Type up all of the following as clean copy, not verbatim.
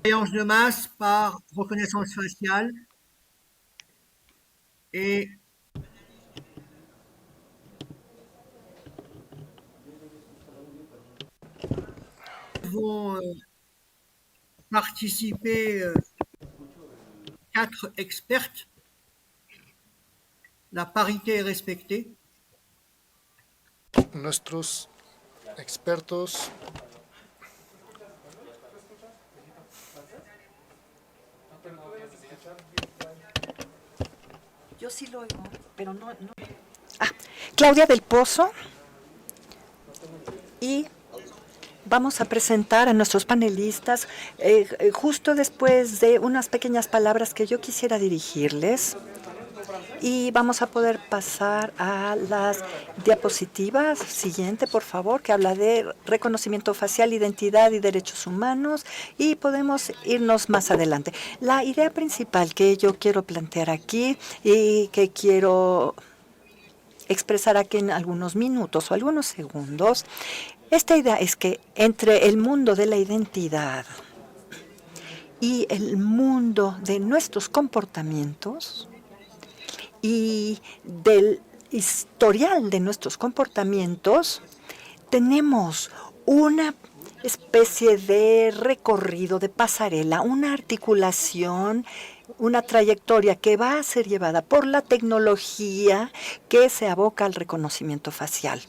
surveillance de masse par reconnaissance faciale et vont participer 4 expertes. La parité est respectée. Nuestros expertos Yo sí lo oigo, pero no. Claudia del Pozo, y vamos a presentar a nuestros panelistas justo después de unas pequeñas palabras que yo quisiera dirigirles. Y vamos a poder pasar a las diapositivas. Siguiente, por favor, que habla de reconocimiento facial, identidad y derechos humanos. Y podemos irnos más adelante. La idea principal que yo quiero plantear aquí y que quiero expresar aquí en algunos minutos o algunos segundos, esta idea es que entre el mundo de la identidad y el mundo de nuestros comportamientos y del historial de nuestros comportamientos, tenemos una especie de recorrido, de pasarela, una articulación, una trayectoria que va a ser llevada por la tecnología que se aboca al reconocimiento facial.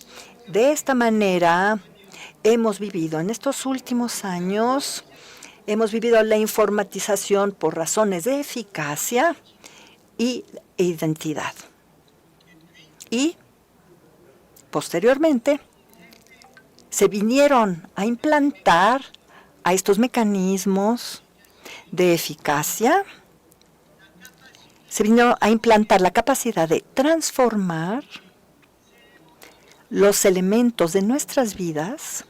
De esta manera, hemos vivido en estos últimos años, hemos vivido la informatización por razones de eficacia y identidad. Y, posteriormente, se vinieron a implantar a estos mecanismos de eficacia, se vino a implantar la capacidad de transformar los elementos de nuestras vidas,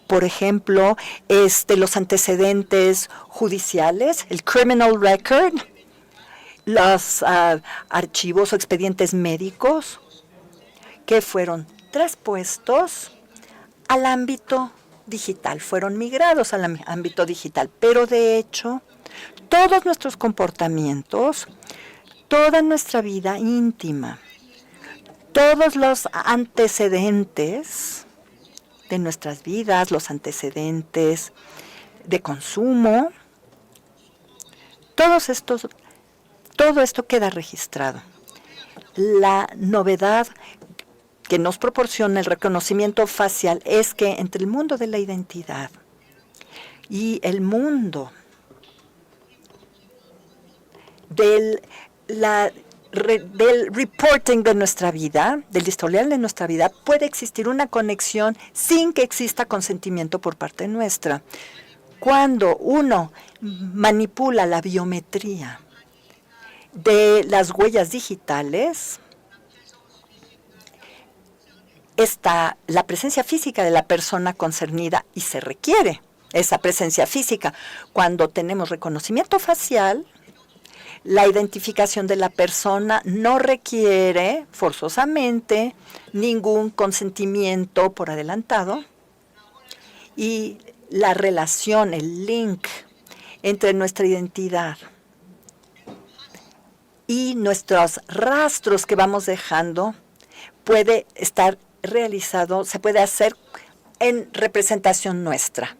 por ejemplo, los antecedentes judiciales, el criminal record, los archivos o expedientes médicos que fueron traspuestos al ámbito digital, fueron migrados al ámbito digital, pero de hecho todos nuestros comportamientos, toda nuestra vida íntima, todos los antecedentes de nuestras vidas, los antecedentes de consumo, todo esto queda registrado. La novedad que nos proporciona el reconocimiento facial es que entre el mundo de la identidad y el mundo del reporting de nuestra vida, del historial de nuestra vida, puede existir una conexión sin que exista consentimiento por parte nuestra. Cuando uno manipula la biometría de las huellas digitales, está la presencia física de la persona concernida y se requiere esa presencia física. Cuando tenemos reconocimiento facial, la identificación de la persona no requiere forzosamente ningún consentimiento por adelantado y la relación, el link entre nuestra identidad y nuestros rastros que vamos dejando puede estar realizado, se puede hacer en representación nuestra.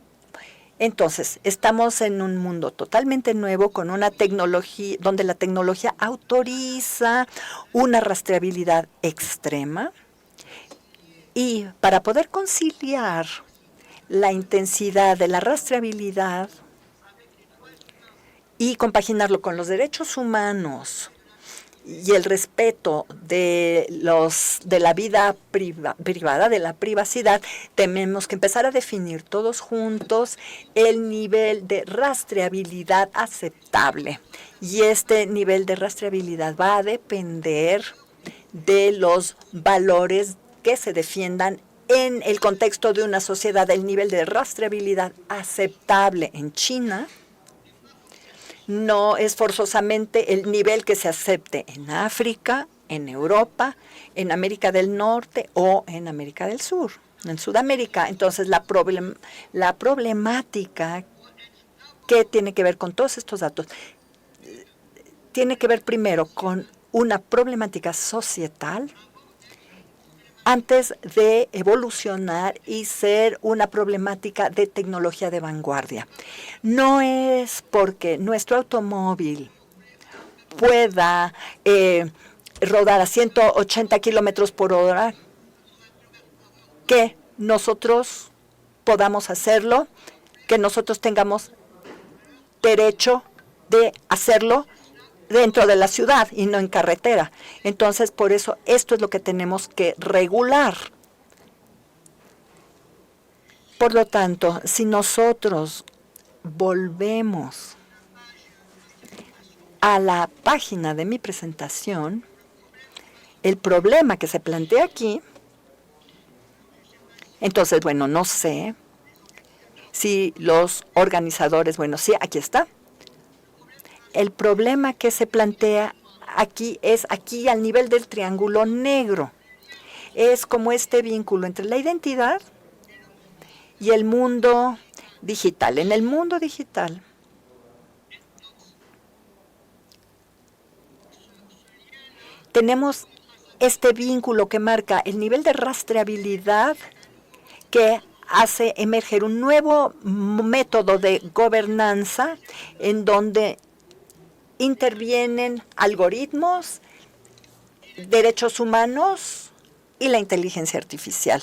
Entonces, estamos en un mundo totalmente nuevo con una tecnología, donde la tecnología autoriza una rastreabilidad extrema y para poder conciliar la intensidad de la rastreabilidad y compaginarlo con los derechos humanos y el respeto de la vida privada, de la privacidad, tenemos que empezar a definir todos juntos el nivel de rastreabilidad aceptable. Y este nivel de rastreabilidad va a depender de los valores que se defiendan en el contexto de una sociedad. El nivel de rastreabilidad aceptable en China no es forzosamente el nivel que se acepte en África, en Europa, en América del Norte o en América del Sur, en Sudamérica. Entonces, la problemática ¿Qué tiene que ver con todos estos datos? Tiene que ver primero con una problemática societal antes de evolucionar y ser una problemática de tecnología de vanguardia. No es porque nuestro automóvil pueda rodar a 180 kilómetros por hora que nosotros podamos hacerlo, que nosotros tengamos derecho de hacerlo dentro de la ciudad y no en carretera. Entonces, por eso, esto es lo que tenemos que regular. Por lo tanto, si nosotros volvemos a la página de mi presentación, el problema que se plantea aquí, entonces, bueno, no sé si los organizadores, bueno, sí, aquí está. El problema que se plantea aquí es aquí al nivel del triángulo negro. Es como este vínculo entre la identidad y el mundo digital. En el mundo digital, tenemos este vínculo que marca el nivel de rastreabilidad que hace emerger un nuevo método de gobernanza en donde intervienen algoritmos, derechos humanos y la inteligencia artificial.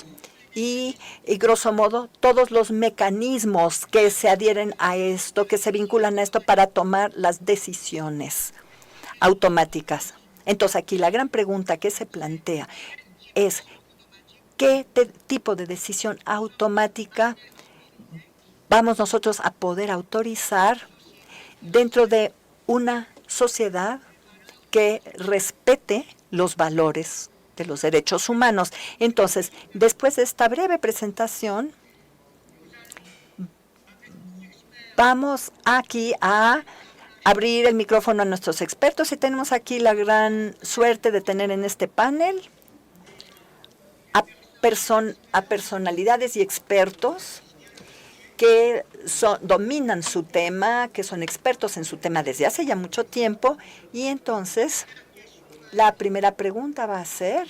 Y grosso modo, todos los mecanismos que se adhieren a esto, que se vinculan a esto para tomar las decisiones automáticas. Entonces, aquí la gran pregunta que se plantea es, ¿qué tipo de decisión automática vamos nosotros a poder autorizar dentro de una sociedad que respete los valores de los derechos humanos? Entonces, después de esta breve presentación, vamos aquí a abrir el micrófono a nuestros expertos y tenemos aquí la gran suerte de tener en este panel a personalidades y expertos que dominan su tema, que son expertos en su tema desde hace ya mucho tiempo. Y entonces, la primera pregunta va a ser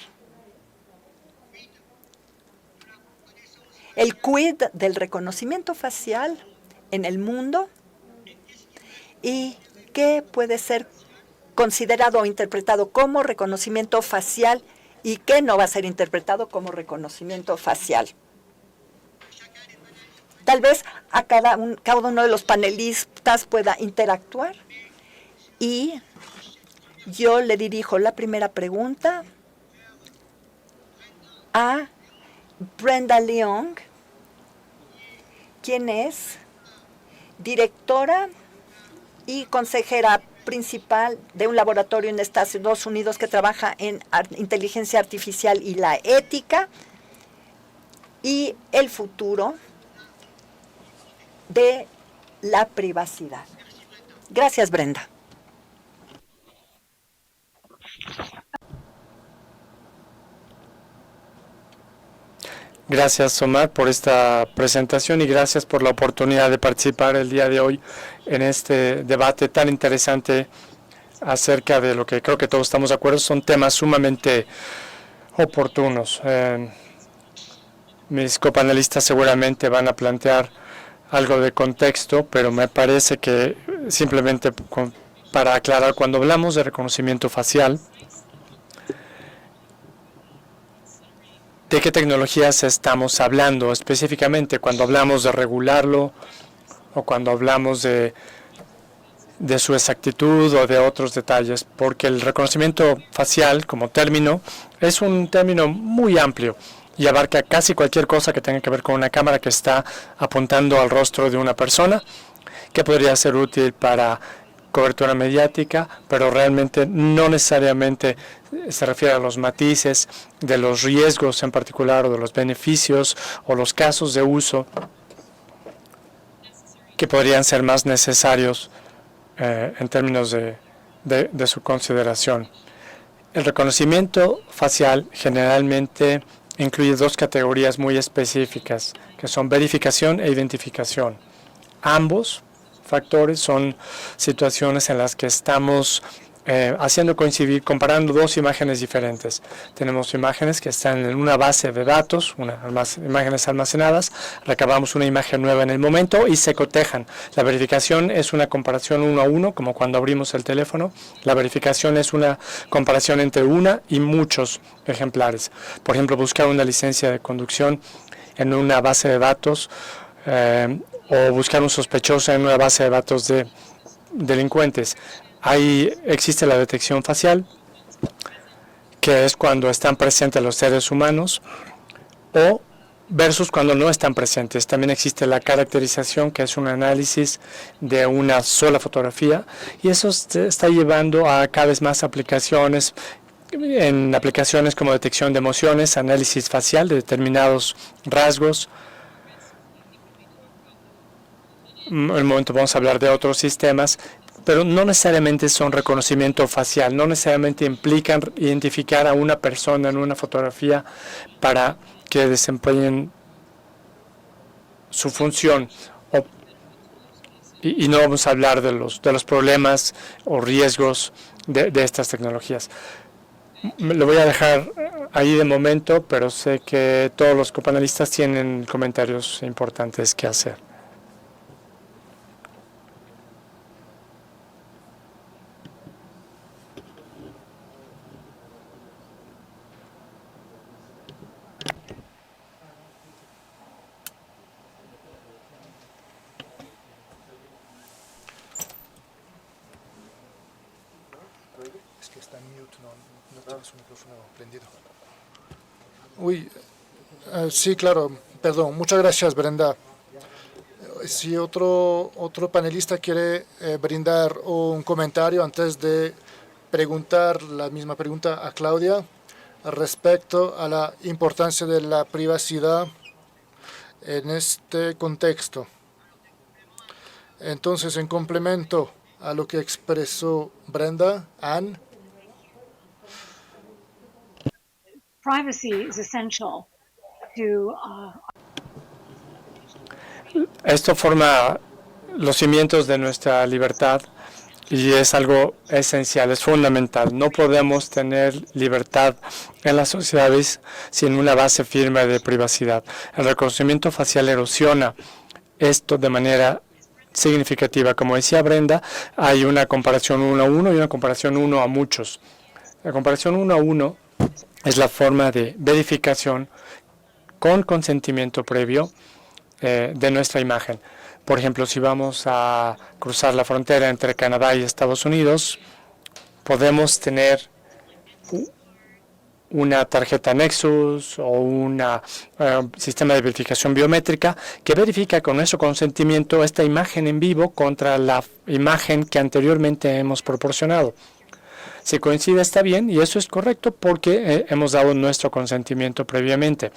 el quid del reconocimiento facial en el mundo y qué puede ser considerado o interpretado como reconocimiento facial y qué no va a ser interpretado como reconocimiento facial. Tal vez a cada uno de los panelistas pueda interactuar y yo le dirijo la primera pregunta a Brenda Leong, quien es directora y consejera principal de un laboratorio en Estados Unidos que trabaja en inteligencia artificial y la ética y el futuro de la privacidad. Gracias, Brenda. Gracias, Omar, por esta presentación y gracias por la oportunidad de participar el día de hoy en este debate tan interesante acerca de lo que creo que todos estamos de acuerdo. Son temas sumamente oportunos. Mis copanelistas seguramente van a plantear algo de contexto, pero me parece que simplemente para aclarar, cuando hablamos de reconocimiento facial, ¿de qué tecnologías estamos hablando específicamente cuando hablamos de regularlo o cuando hablamos de su exactitud o de otros detalles? Porque el reconocimiento facial como término es un término muy amplio y abarca casi cualquier cosa que tenga que ver con una cámara que está apuntando al rostro de una persona, que podría ser útil para cobertura mediática, pero realmente no necesariamente se refiere a los matices de los riesgos en particular o de los beneficios o los casos de uso que podrían ser más necesarios en términos de su consideración. El reconocimiento facial generalmente incluye dos categorías muy específicas, que son verificación e identificación. Ambos factores son situaciones en las que estamos haciendo coincidir, comparando dos imágenes diferentes. Tenemos imágenes que están en una base de datos, imágenes almacenadas, recabamos una imagen nueva en el momento y se cotejan. La verificación es una comparación 1 a 1, como cuando abrimos el teléfono. La verificación es una comparación entre una y muchos ejemplares. Por ejemplo, buscar una licencia de conducción en una base de datos o buscar un sospechoso en una base de datos de delincuentes. Ahí existe la detección facial, que es cuando están presentes los seres humanos, o versus cuando no están presentes. También existe la caracterización, que es un análisis de una sola fotografía, y eso está llevando a cada vez más aplicaciones, en aplicaciones como detección de emociones, análisis facial de determinados rasgos. En un momento vamos a hablar de otros sistemas, pero no necesariamente son reconocimiento facial, no necesariamente implican identificar a una persona en una fotografía para que desempeñen su función. Y no vamos a hablar de los problemas o riesgos de estas tecnologías. Lo voy a dejar ahí de momento, pero sé que todos los copanelistas tienen comentarios importantes que hacer. Es que está en mute, no tiene su micrófono prendido. Uy, sí, claro, perdón. Muchas gracias, Brenda. Si otro panelista quiere brindar un comentario antes de preguntar la misma pregunta a Claudia respecto a la importancia de la privacidad en este contexto. Entonces, en complemento a lo que expresó Brenda, Anne. Privacy is essential to Esto forma los cimientos de nuestra libertad y es algo esencial, es fundamental. No podemos tener libertad en las sociedades sin una base firme de privacidad. El reconocimiento facial erosiona esto de manera significativa. Como decía Brenda, hay una comparación 1 a 1 y una comparación 1 a muchos. La comparación 1 a 1 es la forma de verificación con consentimiento previo de nuestra imagen. Por ejemplo, si vamos a cruzar la frontera entre Canadá y Estados Unidos, podemos tener una tarjeta Nexus o un sistema de verificación biométrica que verifica con nuestro consentimiento esta imagen en vivo contra la imagen que anteriormente hemos proporcionado. Si coincide, está bien, y eso es correcto porque hemos dado nuestro consentimiento previamente.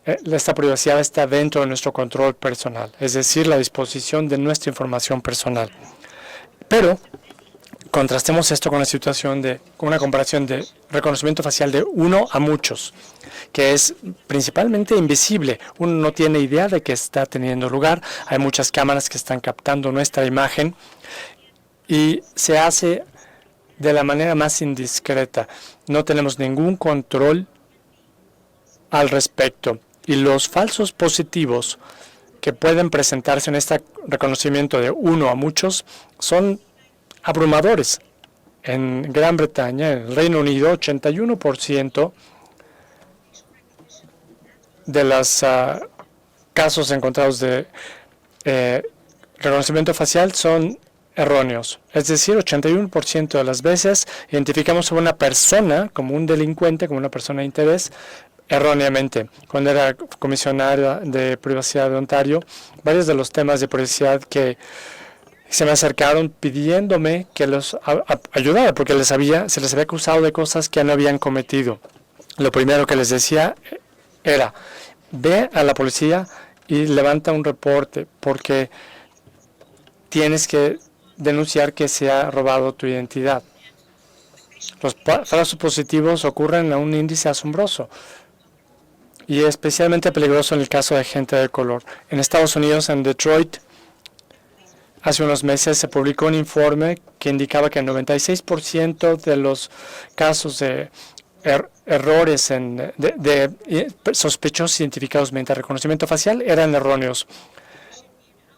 Esta privacidad está dentro de nuestro control personal, es decir, la disposición de nuestra información personal. Pero contrastemos esto con la situación con una comparación de reconocimiento facial de 1 a muchos, que es principalmente invisible. Uno no tiene idea de que está teniendo lugar. Hay muchas cámaras que están captando nuestra imagen y se hace de la manera más indiscreta. No tenemos ningún control al respecto. Y los falsos positivos que pueden presentarse en este reconocimiento de 1 a muchos son abrumadores. En Gran Bretaña, en el Reino Unido, 81% de los casos encontrados de reconocimiento facial son erróneos. Es decir, 81% de las veces identificamos a una persona como un delincuente, como una persona de interés, erróneamente. Cuando era comisionada de privacidad de Ontario, varios de los temas de privacidad que se me acercaron pidiéndome que los ayudara porque se les había acusado de cosas que no habían cometido. Lo primero que les decía era, ve a la policía y levanta un reporte porque tienes que denunciar que se ha robado tu identidad. Los falsos positivos ocurren a un índice asombroso y especialmente peligroso en el caso de gente de color. En Estados Unidos, en Detroit, Hace unos meses se publicó un informe que indicaba que el 96% de los casos de errores de sospechosos identificados mediante reconocimiento facial eran erróneos.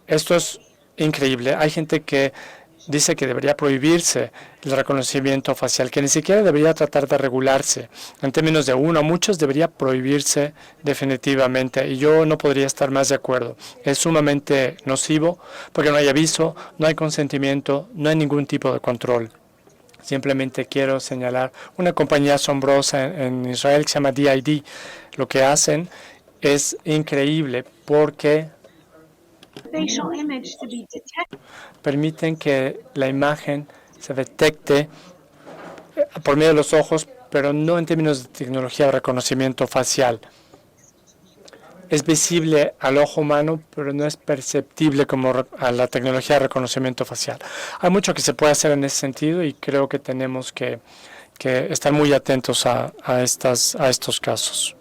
Esto es increíble. Hay gente que dice que debería prohibirse el reconocimiento facial, que ni siquiera debería tratar de regularse. En términos de uno, muchos debería prohibirse definitivamente, y yo no podría estar más de acuerdo. Es sumamente nocivo porque no hay aviso, no hay consentimiento, no hay ningún tipo de control. Simplemente quiero señalar una compañía asombrosa en Israel que se llama DID. Lo que hacen es increíble porque facial image to be detected permiten que la imagen se detecte por medio de los ojos, pero no en términos de tecnología de reconocimiento facial. Es visible al ojo humano, pero no es perceptible como a la tecnología de reconocimiento facial. Hay mucho que se puede hacer en ese sentido y creo que tenemos que estar muy atentos a estos casos.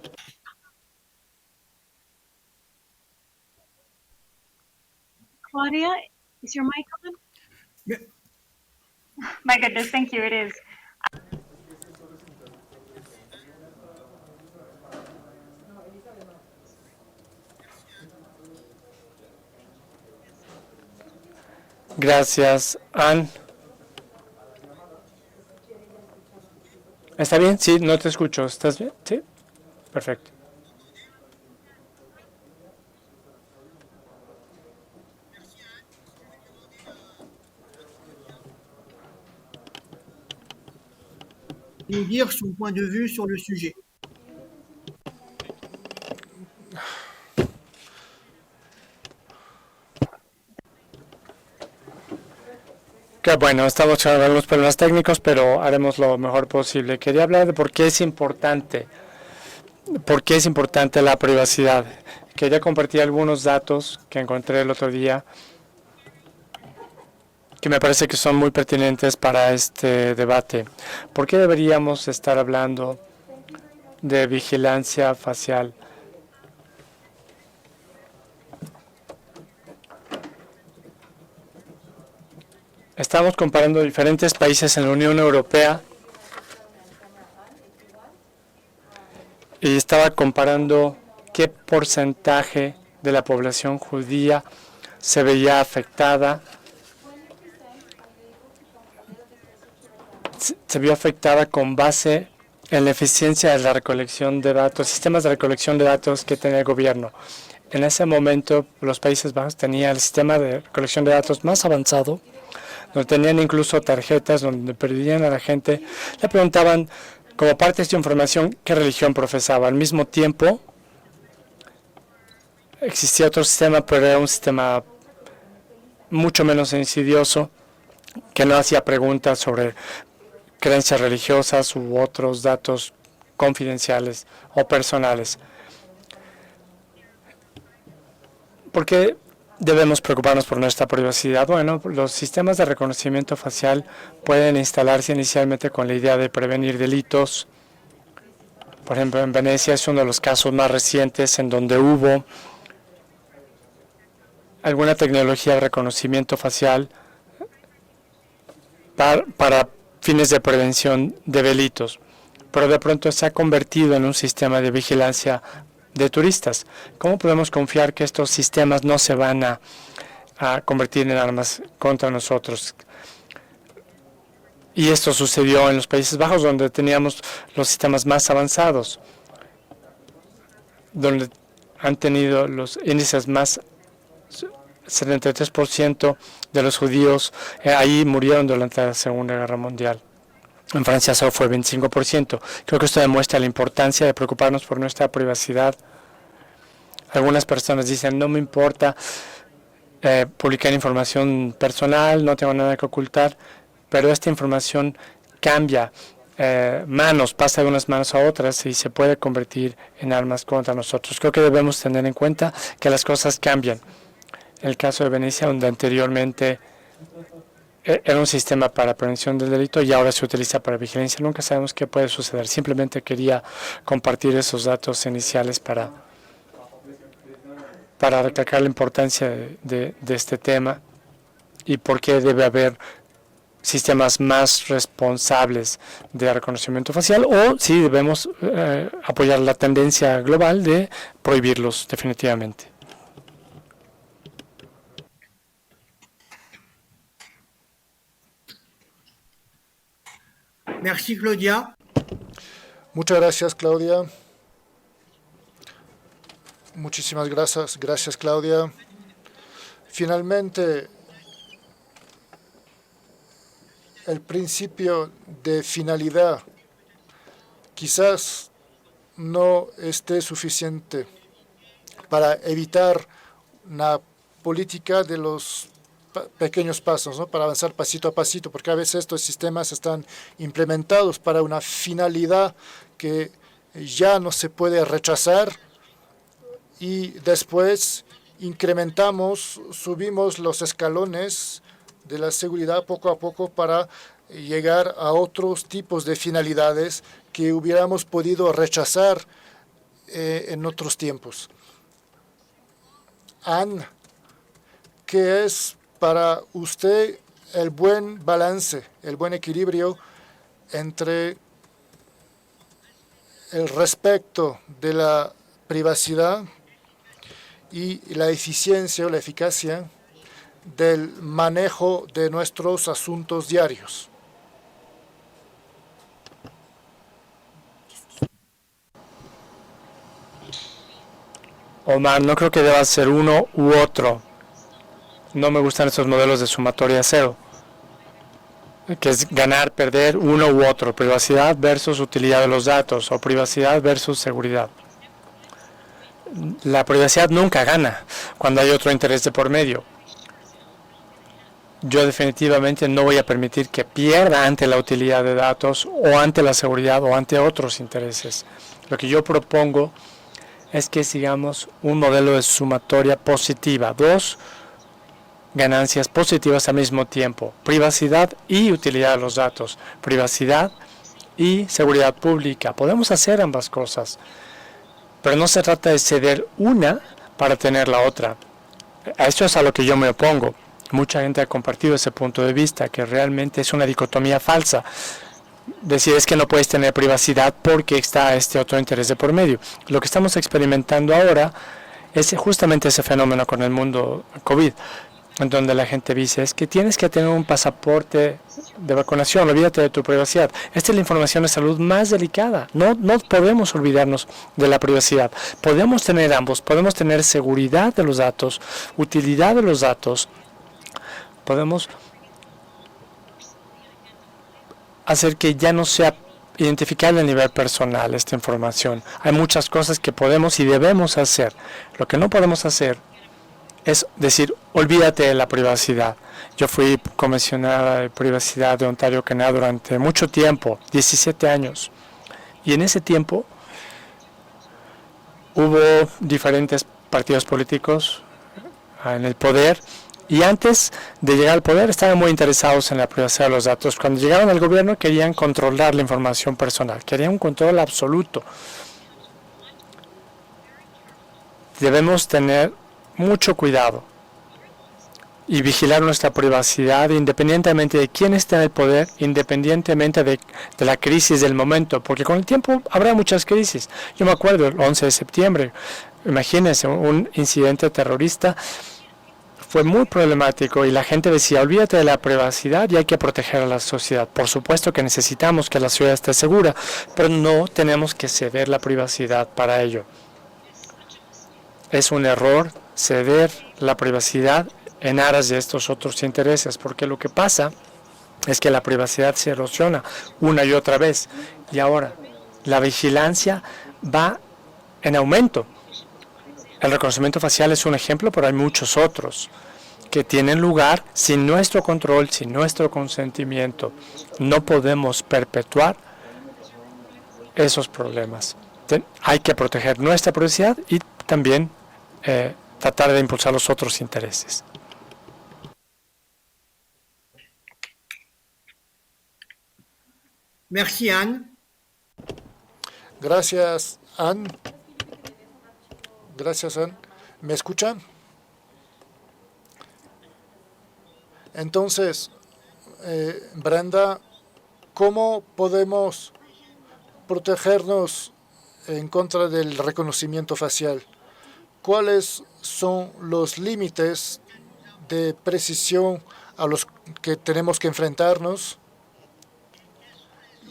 Claudia, is your mic on? Yeah. My goodness, thank you. It is. Gracias, Ann. ¿Está bien? Sí, no te escucho. ¿Estás bien? Sí. Perfecto. nous dire son point de vue sur le sujet. Que bueno, estamos con algunos problemas técnicos, pero haremos lo mejor posible. Quería hablar de por qué es importante la privacidad. Quería compartir algunos datos que encontré el otro día que me parece que son muy pertinentes para este debate. ¿Por qué deberíamos estar hablando de vigilancia facial? Estamos comparando diferentes países en la Unión Europea y estaba comparando qué porcentaje de la población judía se veía afectada. Se vio afectada con base en la eficiencia de la recolección de datos, sistemas de recolección de datos que tenía el gobierno. En ese momento, los Países Bajos tenían el sistema de recolección de datos más avanzado, donde tenían incluso tarjetas donde perdían a la gente, le preguntaban, como parte de esta información, qué religión profesaba. Al mismo tiempo, existía otro sistema, pero era un sistema mucho menos insidioso, que no hacía preguntas sobre creencias religiosas u otros datos confidenciales o personales. ¿Por qué debemos preocuparnos por nuestra privacidad? Bueno, los sistemas de reconocimiento facial pueden instalarse inicialmente con la idea de prevenir delitos. Por ejemplo, en Venecia es uno de los casos más recientes en donde hubo alguna tecnología de reconocimiento facial para fines de prevención de delitos, pero de pronto se ha convertido en un sistema de vigilancia de turistas. ¿Cómo podemos confiar que estos sistemas no se van a convertir en armas contra nosotros? Y esto sucedió en los Países Bajos, donde teníamos los sistemas más avanzados, donde han tenido los índices más 73% de los judíos ahí murieron durante la Segunda Guerra Mundial. En Francia solo fue 25%. Creo que esto demuestra la importancia de preocuparnos por nuestra privacidad. Algunas personas dicen, no me importa publicar información personal, no tengo nada que ocultar, pero esta información cambia manos, pasa de unas manos a otras y se puede convertir en armas contra nosotros. Creo que debemos tener en cuenta que las cosas cambian. El caso de Venecia, donde anteriormente era un sistema para prevención del delito y ahora se utiliza para vigilancia. Nunca sabemos qué puede suceder. Simplemente quería compartir esos datos iniciales para recalcar la importancia de este tema y por qué debe haber sistemas más responsables de reconocimiento facial, o si debemos apoyar la tendencia global de prohibirlos definitivamente. Merci, Claudia. Muchas gracias, Claudia. Muchísimas gracias. Gracias, Claudia. Finalmente, el principio de finalidad quizás no esté suficiente para evitar una política de los pequeños pasos, ¿no? Para avanzar pasito a pasito, porque a veces estos sistemas están implementados para una finalidad que ya no se puede rechazar y después incrementamos, subimos los escalones de la seguridad poco a poco para llegar a otros tipos de finalidades que hubiéramos podido rechazar en otros tiempos. Anne, ¿qué es para usted el buen balance, el buen equilibrio entre el respeto de la privacidad y la eficiencia o la eficacia del manejo de nuestros asuntos diarios? Omar, no creo que deba ser uno u otro. No me gustan estos modelos de sumatoria cero, que es ganar, perder, uno u otro, privacidad versus utilidad de los datos o privacidad versus seguridad. La privacidad nunca gana cuando hay otro interés de por medio. Yo definitivamente no voy a permitir que pierda ante la utilidad de datos o ante la seguridad o ante otros intereses. Lo que yo propongo es que sigamos un modelo de sumatoria positiva, dos ganancias positivas al mismo tiempo, privacidad y utilidad de los datos, privacidad y seguridad pública. Podemos hacer ambas cosas, pero no se trata de ceder una para tener la otra. A esto es a lo que yo me opongo. Mucha gente ha compartido ese punto de vista, que realmente es una dicotomía falsa. Decir es que no puedes tener privacidad porque está este otro interés de por medio. Lo que estamos experimentando ahora es justamente ese fenómeno con el mundo COVID, en donde la gente dice es que tienes que tener un pasaporte de vacunación, olvídate de tu privacidad. Esta es la información de salud más delicada. No podemos olvidarnos de la privacidad. Podemos tener ambos, podemos tener seguridad de los datos, utilidad de los datos, podemos hacer que ya no sea identificable a nivel personal esta información. Hay muchas cosas que podemos y debemos hacer. Lo que no podemos hacer es decir, olvídate de la privacidad. Yo fui comisionada de privacidad de Ontario, Canadá durante mucho tiempo, 17 años. Y en ese tiempo hubo diferentes partidos políticos en el poder. Y antes de llegar al poder estaban muy interesados en la privacidad de los datos. Cuando llegaron al gobierno querían controlar la información personal, querían un control absoluto. Debemos tener mucho cuidado y vigilar nuestra privacidad independientemente de quién está en el poder, independientemente de la crisis del momento, porque con el tiempo habrá muchas crisis. Yo me acuerdo el 11 de septiembre, imagínense, un incidente terrorista fue muy problemático y la gente decía, olvídate de la privacidad y hay que proteger a la sociedad. Por supuesto que necesitamos que la ciudad esté segura, pero no tenemos que ceder la privacidad para ello. Es un error ceder la privacidad en aras de estos otros intereses, porque lo que pasa es que la privacidad se erosiona una y otra vez, y ahora la vigilancia va en aumento. El reconocimiento facial es un ejemplo, pero hay muchos otros que tienen lugar sin nuestro control, sin nuestro consentimiento. No podemos perpetuar esos problemas. Hay que proteger nuestra privacidad y también tratar de impulsar los otros intereses. Merci, Anne. Gracias, Anne. Gracias, Anne. ¿Me escuchan? Entonces, Brenda, ¿cómo podemos protegernos en contra del reconocimiento facial? ¿Cuáles son los límites de precisión a los que tenemos que enfrentarnos?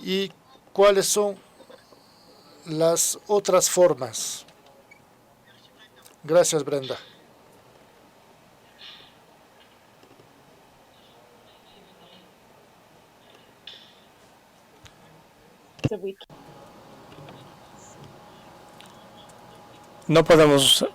¿Y cuáles son las otras formas? Gracias, Brenda. No podemos,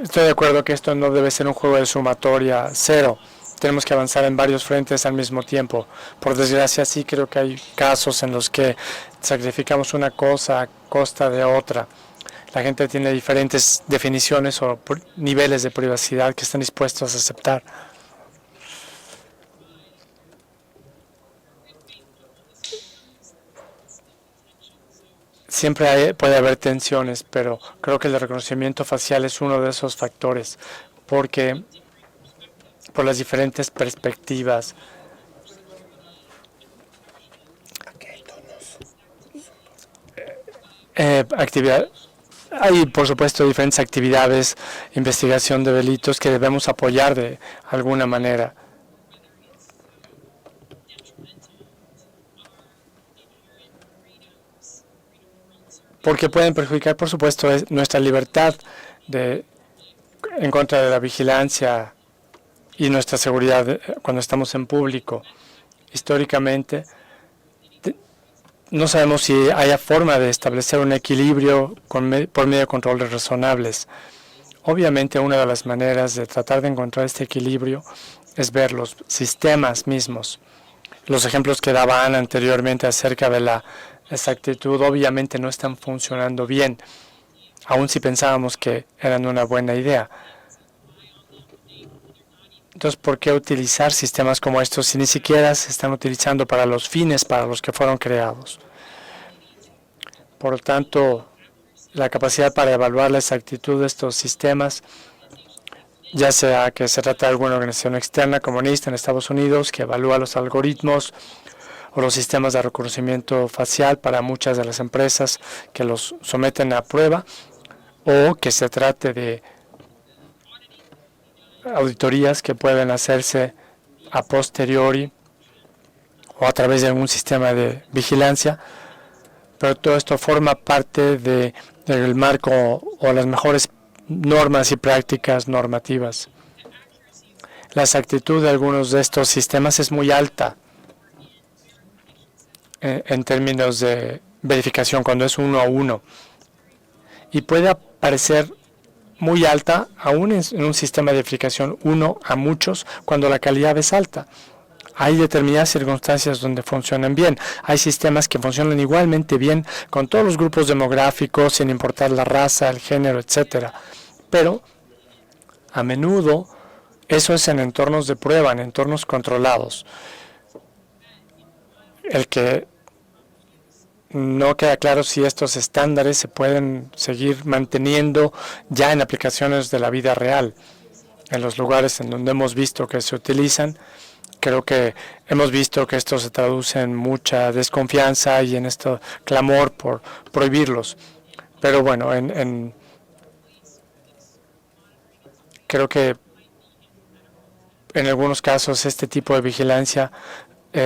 estoy de acuerdo que esto no debe ser un juego de sumatoria cero. Tenemos que avanzar en varios frentes al mismo tiempo. Por desgracia, sí creo que hay casos en los que sacrificamos una cosa a costa de otra. La gente tiene diferentes definiciones o niveles de privacidad que están dispuestos a aceptar. Siempre puede haber tensiones, pero creo que el reconocimiento facial es uno de esos factores, porque por las diferentes perspectivas. Hay, por supuesto, diferentes actividades, investigación de delitos que debemos apoyar de alguna manera. Porque pueden perjudicar, por supuesto, nuestra libertad en contra de la vigilancia y nuestra seguridad cuando estamos en público. Históricamente, no sabemos si haya forma de establecer un equilibrio por medio de controles razonables. Obviamente, una de las maneras de tratar de encontrar este equilibrio es ver los sistemas mismos. Los ejemplos que daba Ana anteriormente acerca de la exactitud obviamente no están funcionando bien, aun si pensábamos que eran una buena idea. Entonces, ¿por qué utilizar sistemas como estos si ni siquiera se están utilizando para los fines para los que fueron creados? Por lo tanto, la capacidad para evaluar la exactitud de estos sistemas, ya sea que se trata de alguna organización externa comunista en Estados Unidos que evalúa los algoritmos o los sistemas de reconocimiento facial para muchas de las empresas que los someten a prueba, o que se trate de auditorías que pueden hacerse a posteriori o a través de algún sistema de vigilancia, pero todo esto forma parte del marco o las mejores normas y prácticas normativas. La exactitud de algunos de estos sistemas es muy alta en términos de verificación cuando es 1 a 1 y puede parecer muy alta aún en un sistema de verificación 1 a muchos cuando la calidad es alta. Hay determinadas circunstancias donde funcionan bien. Hay sistemas que funcionan igualmente bien con todos los grupos demográficos, sin importar la raza, el género, etcétera. Pero a menudo eso es en entornos de prueba, en entornos controlados. El que no queda claro si estos estándares se pueden seguir manteniendo ya en aplicaciones de la vida real. En los lugares en donde hemos visto que se utilizan, creo que hemos visto que esto se traduce en mucha desconfianza y en este clamor por prohibirlos. Pero bueno, creo que en algunos casos este tipo de vigilancia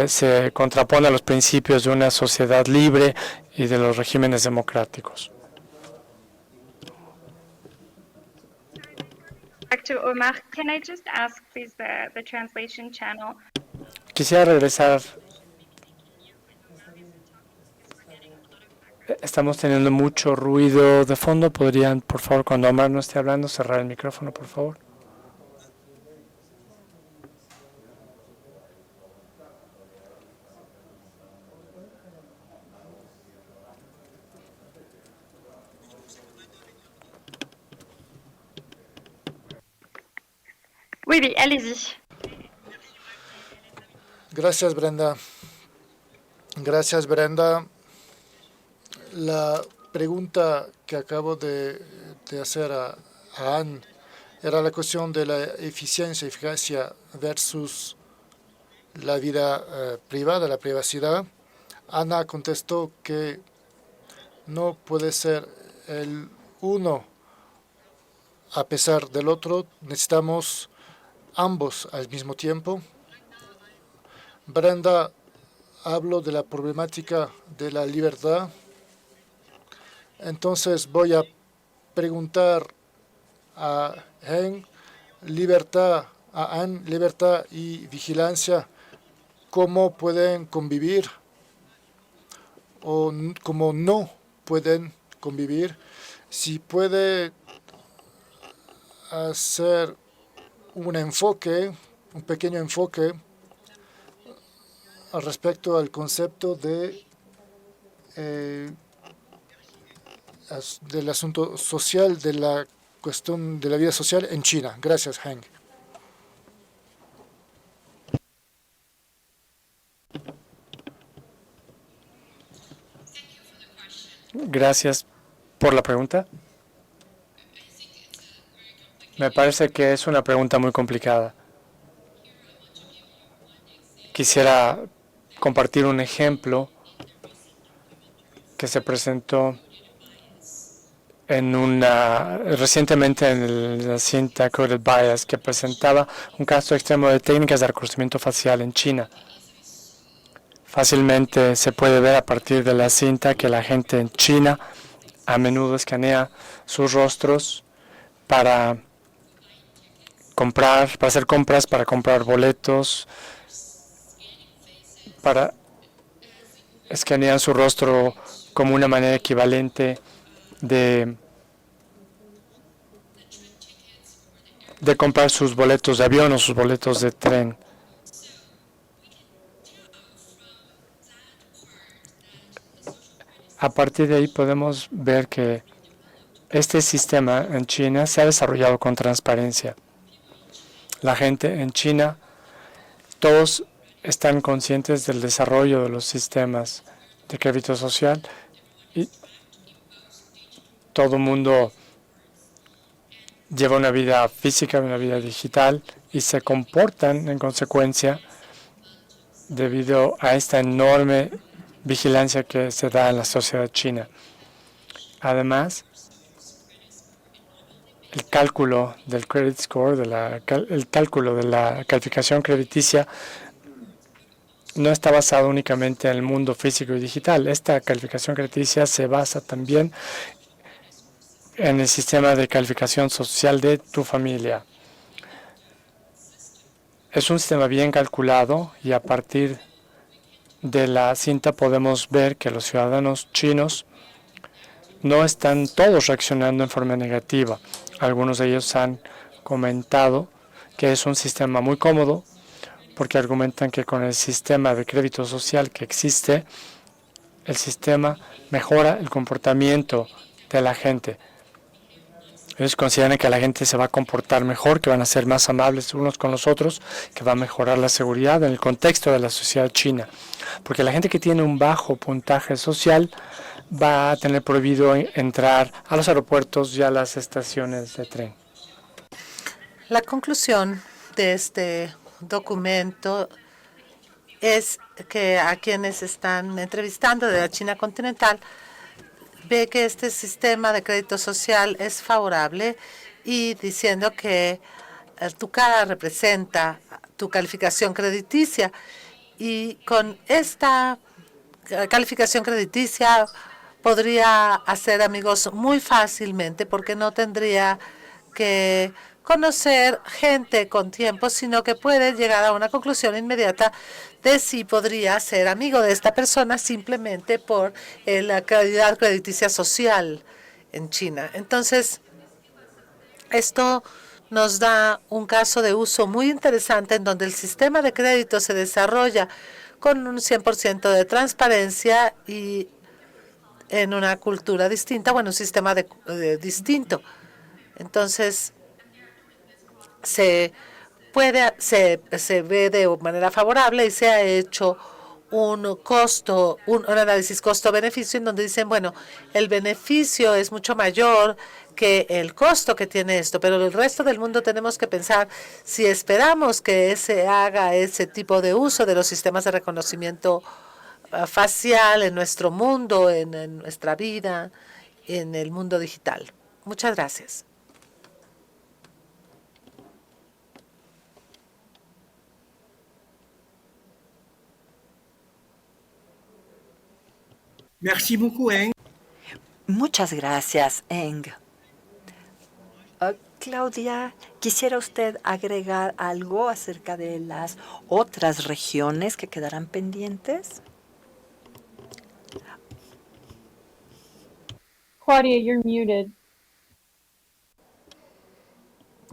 se contrapone a los principios de una sociedad libre y de los regímenes democráticos. Back to Omar, can I just ask, please, the translation channel? Quisiera regresar. Estamos teniendo mucho ruido de fondo. ¿Podrían, por favor, cuando Omar no esté hablando, cerrar el micrófono, por favor? Oui, oui, allez-y. Gracias, Brenda. Gracias, Brenda. La pregunta que acabo de hacer a Anne era la cuestión de la eficiencia versus la vida privada, la privacidad. Ana contestó que no puede ser el uno a pesar del otro, necesitamos ambos al mismo tiempo. Brenda habló de la problemática de la libertad. Entonces voy a preguntar a Anne, libertad y vigilancia, ¿cómo pueden convivir o cómo no pueden convivir? Si puede hacer un pequeño enfoque al respecto al concepto del asunto social, de la cuestión de la vida social en China. Gracias, Hank. Gracias por la pregunta. Me parece que es una pregunta muy complicada. Quisiera compartir un ejemplo que se presentó recientemente en la cinta Coded Bias, que presentaba un caso extremo de técnicas de reconocimiento facial en China. Fácilmente se puede ver a partir de la cinta que la gente en China a menudo escanea sus rostros para hacer compras, para comprar boletos, escanean su rostro como una manera equivalente de comprar sus boletos de avión o sus boletos de tren. A partir de ahí podemos ver que este sistema en China se ha desarrollado con transparencia. La gente en China, todos están conscientes del desarrollo de los sistemas de crédito social y todo el mundo lleva una vida física, una vida digital y se comportan en consecuencia debido a esta enorme vigilancia que se da en la sociedad china. Además, el cálculo del credit score, el cálculo de la calificación crediticia, no está basado únicamente en el mundo físico y digital. Esta calificación crediticia se basa también en el sistema de calificación social de tu familia. Es un sistema bien calculado y a partir de la cinta podemos ver que los ciudadanos chinos no están todos reaccionando en forma negativa. Algunos de ellos han comentado que es un sistema muy cómodo porque argumentan que con el sistema de crédito social que existe, el sistema mejora el comportamiento de la gente. Ellos consideran que la gente se va a comportar mejor, que van a ser más amables unos con los otros, que va a mejorar la seguridad en el contexto de la sociedad china. Porque la gente que tiene un bajo puntaje social va a tener prohibido entrar a los aeropuertos y a las estaciones de tren. La conclusión de este documento es que a quienes están entrevistando de la China continental ve que este sistema de crédito social es favorable y diciendo que tu cara representa tu calificación crediticia y con esta calificación crediticia podría hacer amigos muy fácilmente porque no tendría que conocer gente con tiempo, sino que puede llegar a una conclusión inmediata de si podría ser amigo de esta persona simplemente por la calidad crediticia social en China. Entonces, esto nos da un caso de uso muy interesante en donde el sistema de crédito se desarrolla con un 100% de transparencia y en una cultura distinta, bueno, un sistema distinto. Entonces, se ve de manera favorable y se ha hecho un costo, un análisis costo-beneficio en donde dicen, bueno, el beneficio es mucho mayor que el costo que tiene esto, pero el resto del mundo tenemos que pensar si esperamos que se haga ese tipo de uso de los sistemas de reconocimiento facial en nuestro mundo, en nuestra vida, en el mundo digital. Muchas gracias. Merci beaucoup, Eng. Muchas gracias, Eng. Claudia, ¿quisiera usted agregar algo acerca de las otras regiones que quedarán pendientes? Claudia, you're muted.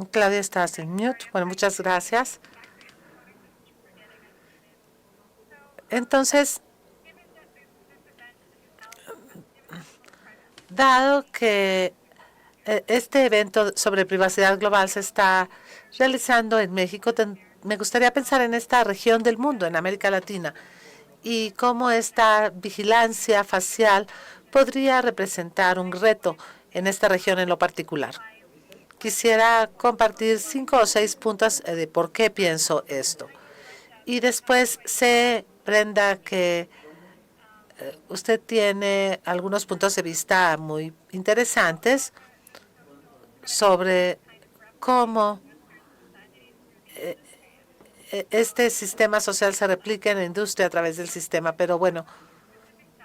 Claudia, estás en mute. Bueno, muchas gracias. Entonces, dado que este evento sobre privacidad global se está realizando en México, me gustaría pensar en esta región del mundo, en América Latina, y cómo esta vigilancia facial podría representar un reto en esta región en lo particular. Quisiera compartir 5 o 6 puntos de por qué pienso esto. Y después sé, Brenda, que usted tiene algunos puntos de vista muy interesantes sobre cómo este sistema social se replica en la industria a través del sistema. Pero bueno,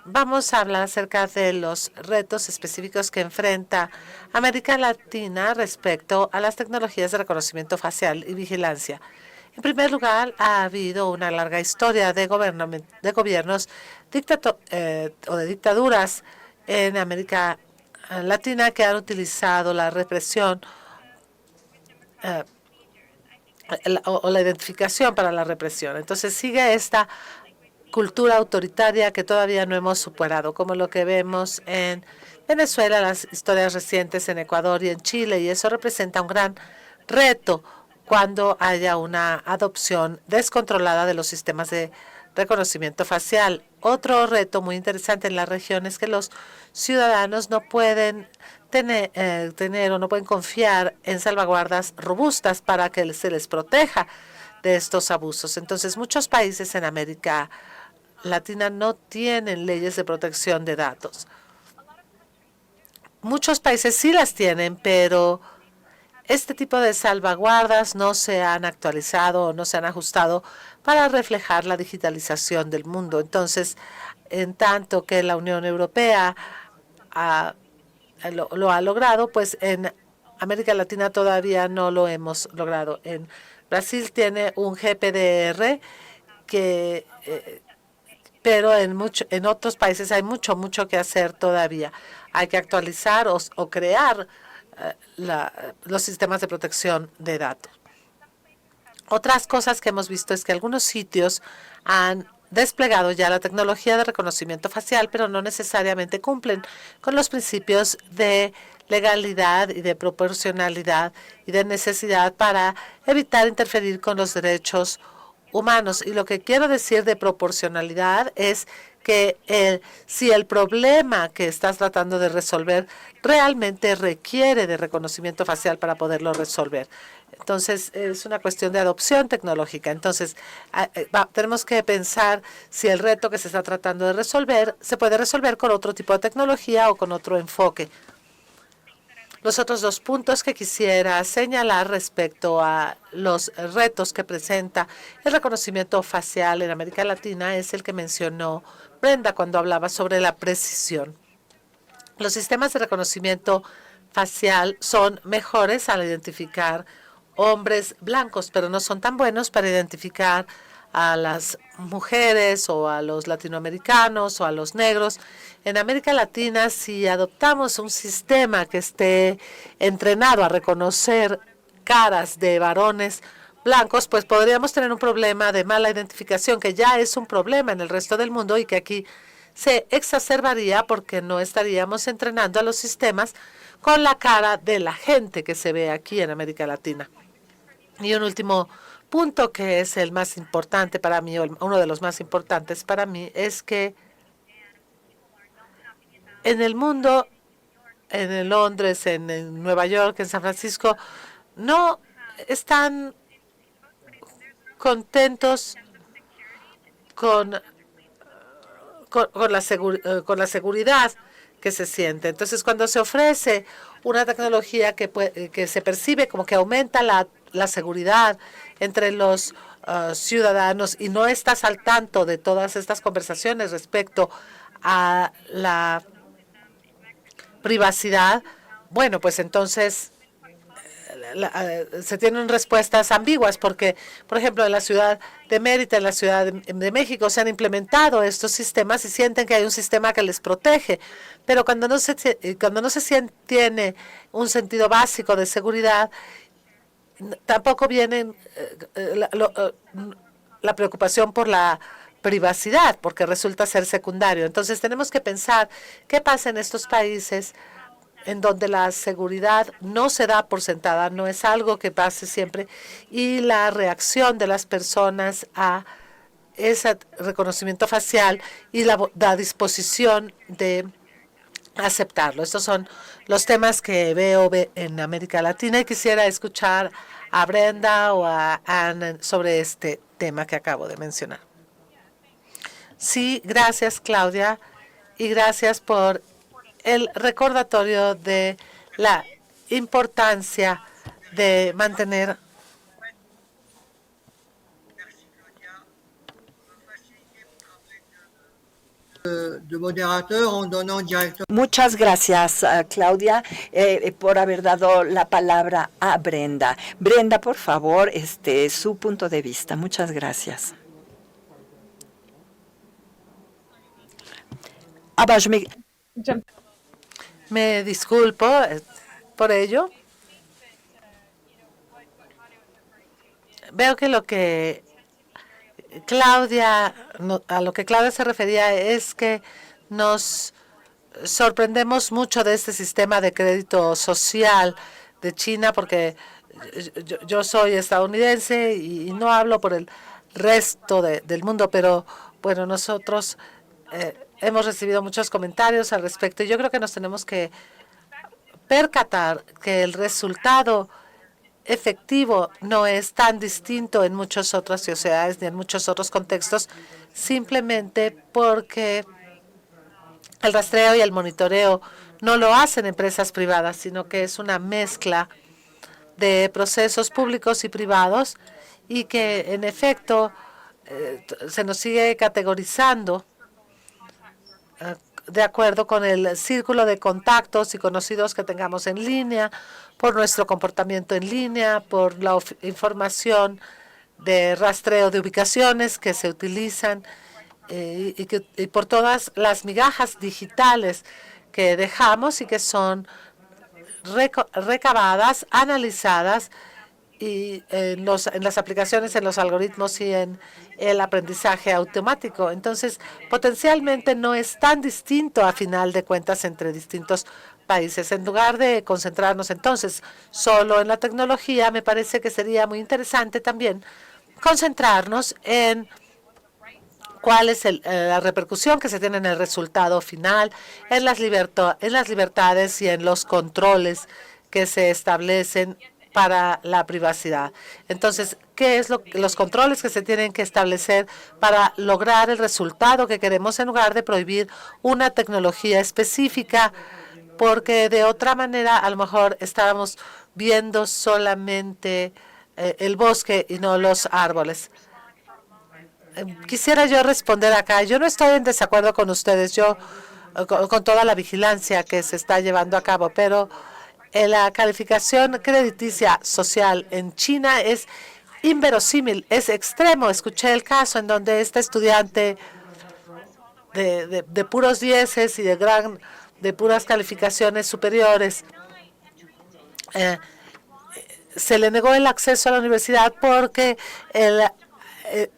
vamos a hablar acerca de los retos específicos que enfrenta América Latina respecto a las tecnologías de reconocimiento facial y vigilancia. En primer lugar, ha habido una larga historia de gobiernos o de dictaduras en América Latina que han utilizado la represión o la identificación para la represión. Entonces sigue esta cultura autoritaria que todavía no hemos superado, como lo que vemos en Venezuela, las historias recientes en Ecuador y en Chile, y eso representa un gran reto cuando haya una adopción descontrolada de los sistemas de reconocimiento facial. Otro reto muy interesante en la región es que los ciudadanos no pueden tener o no pueden confiar en salvaguardas robustas para que se les proteja de estos abusos. Entonces, muchos países en América Latina no tienen leyes de protección de datos. Muchos países sí las tienen, pero este tipo de salvaguardas no se han actualizado o no se han ajustado para reflejar la digitalización del mundo. Entonces, en tanto que la Unión Europea lo ha logrado, pues en América Latina todavía no lo hemos logrado. En Brasil tiene un GPDR pero en otros países hay mucho que hacer todavía. Hay que actualizar o crear los sistemas de protección de datos. Otras cosas que hemos visto es que algunos sitios han desplegado ya la tecnología de reconocimiento facial, pero no necesariamente cumplen con los principios de legalidad y de proporcionalidad y de necesidad para evitar interferir con los derechos humanos. Y lo que quiero decir de proporcionalidad es que si el problema que estás tratando de resolver realmente requiere de reconocimiento facial para poderlo resolver. Entonces, es una cuestión de adopción tecnológica. Entonces, tenemos que pensar si el reto que se está tratando de resolver se puede resolver con otro tipo de tecnología o con otro enfoque. Los otros 2 puntos que quisiera señalar respecto a los retos que presenta el reconocimiento facial en América Latina es el que mencionó Brenda cuando hablaba sobre la precisión. Los sistemas de reconocimiento facial son mejores al identificar hombres blancos, pero no son tan buenos para identificar a las mujeres o a los latinoamericanos o a los negros. En América Latina, si adoptamos un sistema que esté entrenado a reconocer caras de varones blancos, pues podríamos tener un problema de mala identificación, que ya es un problema en el resto del mundo y que aquí se exacerbaría porque no estaríamos entrenando a los sistemas con la cara de la gente que se ve aquí en América Latina. Y un último punto que es el más importante para mí, o uno de los más importantes para mí, es que en el mundo, en Londres, en Nueva York, en San Francisco, no están contentos con la seguridad que se siente. Entonces, cuando se ofrece una tecnología que se percibe como que aumenta la seguridad entre los ciudadanos y no estás al tanto de todas estas conversaciones respecto a la privacidad, bueno, pues entonces se tienen respuestas ambiguas porque, por ejemplo, en la ciudad de Mérida, en la Ciudad de México, se han implementado estos sistemas y sienten que hay un sistema que les protege, pero cuando no se tiene un sentido básico de seguridad, tampoco viene la preocupación por la privacidad, porque resulta ser secundario. Entonces tenemos que pensar qué pasa en estos países en donde la seguridad no se da por sentada, no es algo que pase siempre, y la reacción de las personas a ese reconocimiento facial y la disposición de aceptarlo. Estos son los temas que veo en América Latina y quisiera escuchar a Brenda o a Anne sobre este tema que acabo de mencionar. Sí, gracias, Claudia, y gracias por el recordatorio de la importancia de mantener de modérateur en donnant directement. Muchas gracias, Claudia, por haber dado la palabra a Brenda. Brenda, por favor, su punto de vista. Muchas gracias. Me disculpo por ello. Veo que a lo que Claudia se refería es que nos sorprendemos mucho de este sistema de crédito social de China, porque yo soy estadounidense y no hablo por el resto del mundo, pero bueno, nosotros hemos recibido muchos comentarios al respecto y yo creo que nos tenemos que percatar que el resultado efectivo no es tan distinto en muchas otras sociedades ni en muchos otros contextos, simplemente porque el rastreo y el monitoreo no lo hacen empresas privadas, sino que es una mezcla de procesos públicos y privados y que en efecto se nos sigue categorizando de acuerdo con el círculo de contactos y conocidos que tengamos en línea, por nuestro comportamiento en línea, por la información de rastreo de ubicaciones que se utilizan y por todas las migajas digitales que dejamos y que son recabadas, analizadas y en las aplicaciones, en los algoritmos y en el aprendizaje automático. Entonces, potencialmente no es tan distinto a final de cuentas entre distintos países. En lugar de concentrarnos entonces solo en la tecnología, me parece que sería muy interesante también concentrarnos en cuál es la repercusión que se tiene en el resultado final, en las libertades y en los controles que se establecen para la privacidad. Entonces, ¿qué es los controles que se tienen que establecer para lograr el resultado que queremos en lugar de prohibir una tecnología específica? Porque de otra manera, a lo mejor estábamos viendo solamente el bosque y no los árboles. Quisiera yo responder acá. Yo no estoy en desacuerdo con ustedes, con toda la vigilancia que se está llevando a cabo, pero la calificación crediticia social en China es inverosímil, es extremo. Escuché el caso en donde este estudiante de puros dieces y de puras calificaciones superiores se le negó el acceso a la universidad porque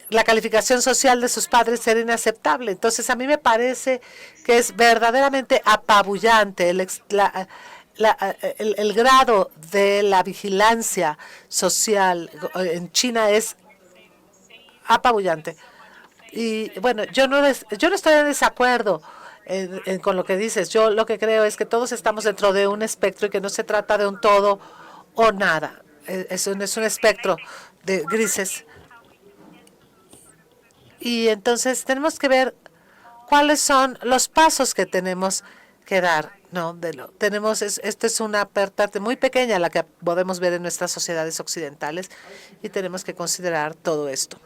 la calificación social de sus padres era inaceptable. Entonces, a mí me parece que es verdaderamente apabullante el grado de la vigilancia social en China es apabullante. Y bueno, yo no estoy en desacuerdo con lo que dices. Yo lo que creo es que todos estamos dentro de un espectro y que no se trata de un todo o nada. Es un espectro de grises. Y entonces tenemos que ver cuáles son los pasos que tenemos que dar. No, esto es una parte muy pequeña la que podemos ver en nuestras sociedades occidentales y tenemos que considerar todo esto.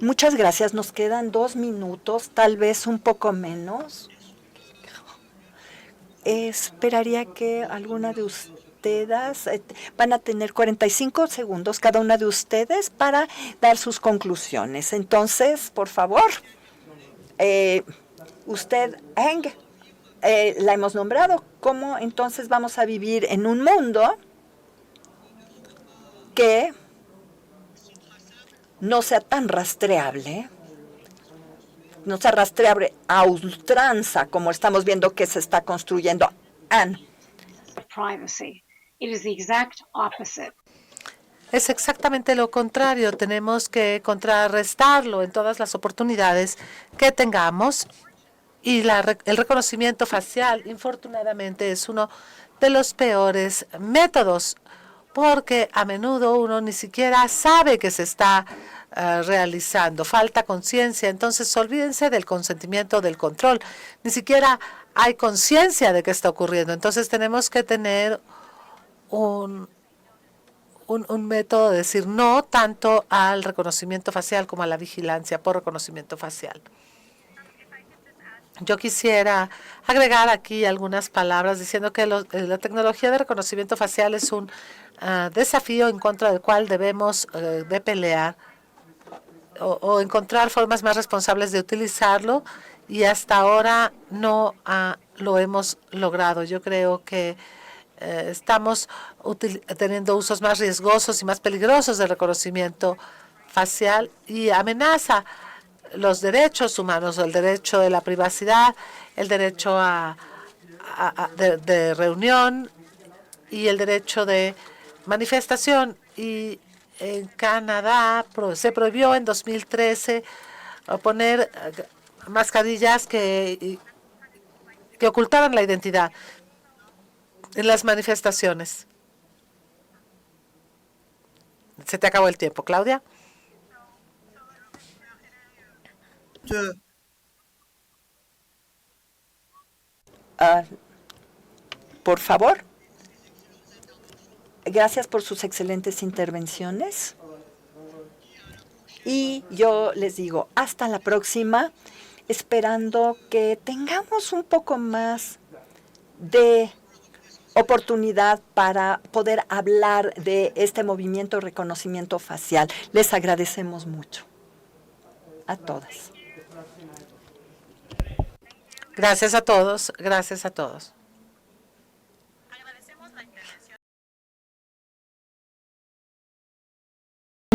Muchas gracias. Nos quedan 2 minutos, tal vez un poco menos. Esperaría que alguna de ustedes van a tener 45 segundos cada una de ustedes para dar sus conclusiones. Entonces, por favor, usted, Heng, la hemos nombrado. ¿Cómo entonces vamos a vivir en un mundo que no sea tan rastreable, no sea rastreable a ultranza como estamos viendo que se está construyendo? Anne. Privacy. It is the exact opposite. Es exactamente lo contrario. Tenemos que contrarrestarlo en todas las oportunidades que tengamos. Y el reconocimiento facial, infortunadamente, es uno de los peores métodos, porque a menudo uno ni siquiera sabe que se está realizando. Falta conciencia. Entonces, olvídense del consentimiento, del control. Ni siquiera hay conciencia de que está ocurriendo. Entonces, tenemos que tener un método de decir no tanto al reconocimiento facial como a la vigilancia por reconocimiento facial. Yo quisiera agregar aquí algunas palabras diciendo que la tecnología de reconocimiento facial es un desafío en contra del cual debemos de pelear o encontrar formas más responsables de utilizarlo, y hasta ahora no lo hemos logrado. Yo creo que estamos teniendo usos más riesgosos y más peligrosos del reconocimiento facial y amenaza los derechos humanos, el derecho de la privacidad, el derecho de reunión y el derecho de manifestación. Y en Canadá se prohibió en 2013 poner mascarillas que ocultaran la identidad en las manifestaciones. Se te acabó el tiempo, Claudia. Por favor. Gracias por sus excelentes intervenciones. Y yo les digo, hasta la próxima, esperando que tengamos un poco más de oportunidad para poder hablar de este movimiento de reconocimiento facial. Les agradecemos mucho a todas. Gracias a todos. Gracias a todos.